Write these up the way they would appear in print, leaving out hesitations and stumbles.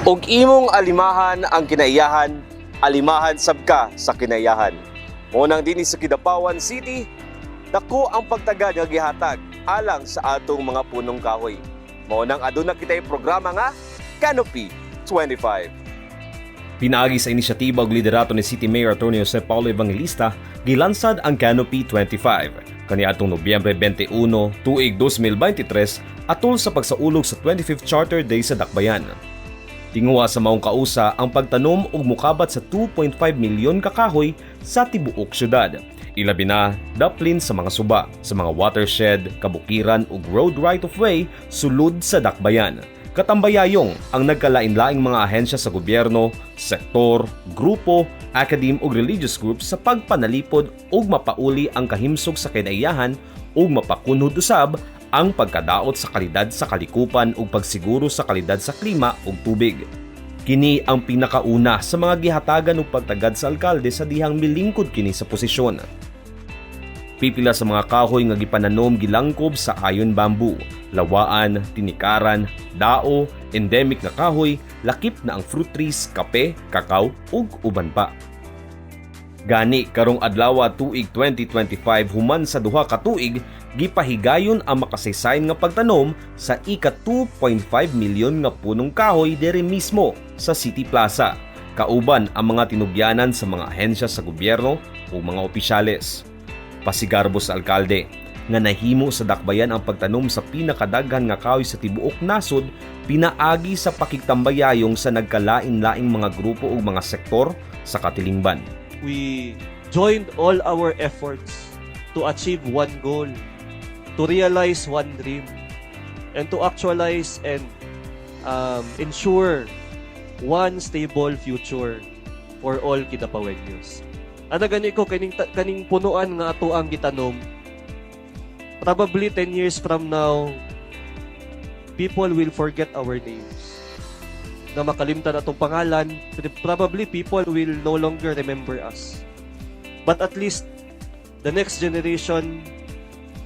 Og imong alimahan ang kinaiyahan, alimahan sab ka sa kinaiyahan. Munang dinhi sa Kidapawan City, dako ang pagtagad nga gihatag alang sa atong mga punong kahoy. Mao nang aduna kitay programa nga Canopy 25. Pinaagi sa inisyatiba ug liderato ni City Mayor Atty. Jose Paulo Evangelista, gilansad ang Canopy 25 kaniadtong Nobyembre 21, tuig 2023 atol sa pagsaulog sa 25th Charter Day sa Dakbayan. Tinguha sa maong kausa ang pagtanom og mukabat sa 2.5 milyon ka kahoy sa tibuok syudad. Ilabi na daplin sa mga suba, sa mga watershed, kabukiran ug road right-of-way sulod sa Dakbayan. Katambayayong ang nagkalain-laing mga ahensya sa gobyerno, sektor, grupo, academe ug religious groups sa pagpanalipod ug mapauli ang kahimsog sa kinaiyahan ug mapakunhod usab ang pagkadaot sa kalidad sa kalikupan ug pagsiguro sa kalidad sa klima ug tubig. Kini ang pinakauna sa mga gihatagan ug pagtagad sa alkalde sa dihang milingkod kini sa posisyon. Pipila sa mga kahoy nga gipananom gilangkob sa ayon bamboo, lawaan, tinikaran, dao, endemic na kahoy, lakip na ang fruit trees, kape, kakao ug uban pa. Gani karong adlaw tuig 2025 human sa duha ka tuig gipahigayon ang makasaysayan nga pagtanom sa ika 2.5 milyon nga punong kahoy diri mismo sa City Plaza, kauban ang mga tinugyanan sa mga ahensya sa gobyerno o mga opisyales. Pasigarbo sa alkalde nga nahimo sa Dakbayan ang pagtanom sa pinakadaghan nga kahoy sa tibuok nasod, pinaagi sa pakigtambayayong sa nagkalain-laing mga grupo o mga sektor sa katilingban. We joined all our efforts to achieve one goal, to realize one dream, and to actualize and ensure one stable future for all Kidapawenyos. Ana gani ko kaning punuan nga ato ang gitanom. Probably 10 years from now, people will forget our names. Na makalimtan atong pangalan, probably people will no longer remember us. But at least the next generation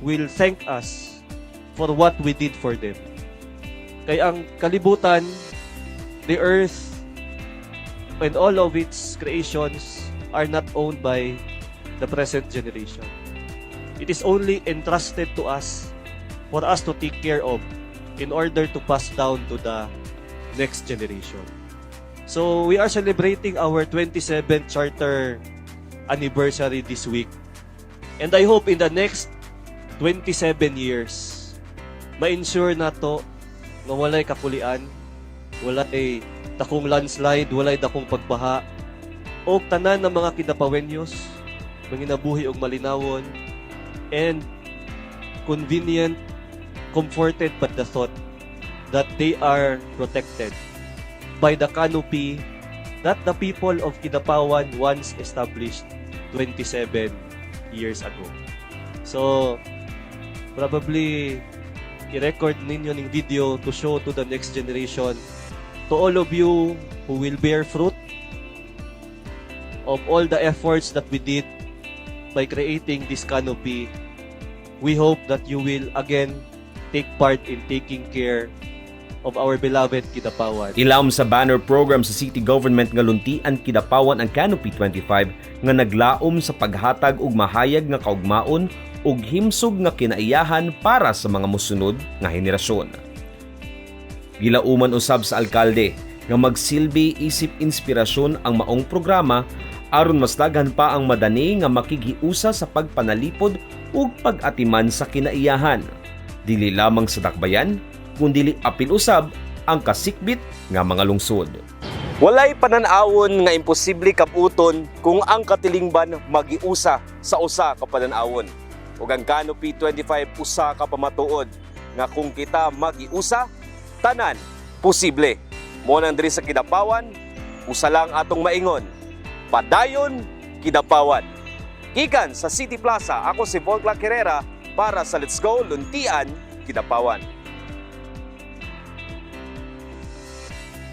will thank us for what we did for them. Kaya ang kalibutan, the earth, and all of its creations are not owned by the present generation. It is only entrusted to us for us to take care of in order to pass down to the next generation. So we are celebrating our 27th charter anniversary this week. And I hope in the next 27 years, ma-ensure na to na walay kapulian, walay dakong landslide, walay dakong pagbaha, o tanan ng mga Kidapawenyos, manginabuhi og malinawon, and convenient, comforted by the thought that they are protected by the canopy that the people of Kidapawan once established 27 years ago. So, probably i-record ninyo ng video to show to the next generation, to all of you who will bear fruit of all the efforts that we did by creating this canopy. We hope that you will again take part in taking care of our beloved Kidapawan. Ilawom sa banner program sa city government nga luntian Kidapawan ang Canopy 25 nga naglaom sa paghatag og mahayag nga kaugmaon ug himsog nga kinaiyahan para sa mga mosunod nga henerasyon. Gilauman usab sa alkalde nga magsilbi isip inspirasyon ang maong programa aron mas daghan pa ang madani nga makighiusa sa pagpanalipod ug pag-atiman sa kinaiyahan. Dili lamang sa Dakbayan, kundi apil usab ang kasikbit nga mga lungsod. Walay pananawon nga imposible kaputon kung ang katilingban magiusa sa usa ka pananawon. Ug ang Canopy 25 usa ka pamatuod nga kung kita magiusa, tanan posible. Mo nang diri sa Kidapawan, usa lang atong maingon. Padayon Kidapawan. Gikan sa City Plaza, ako si Volcla Herrera para sa Let's Go Luntian Kidapawan.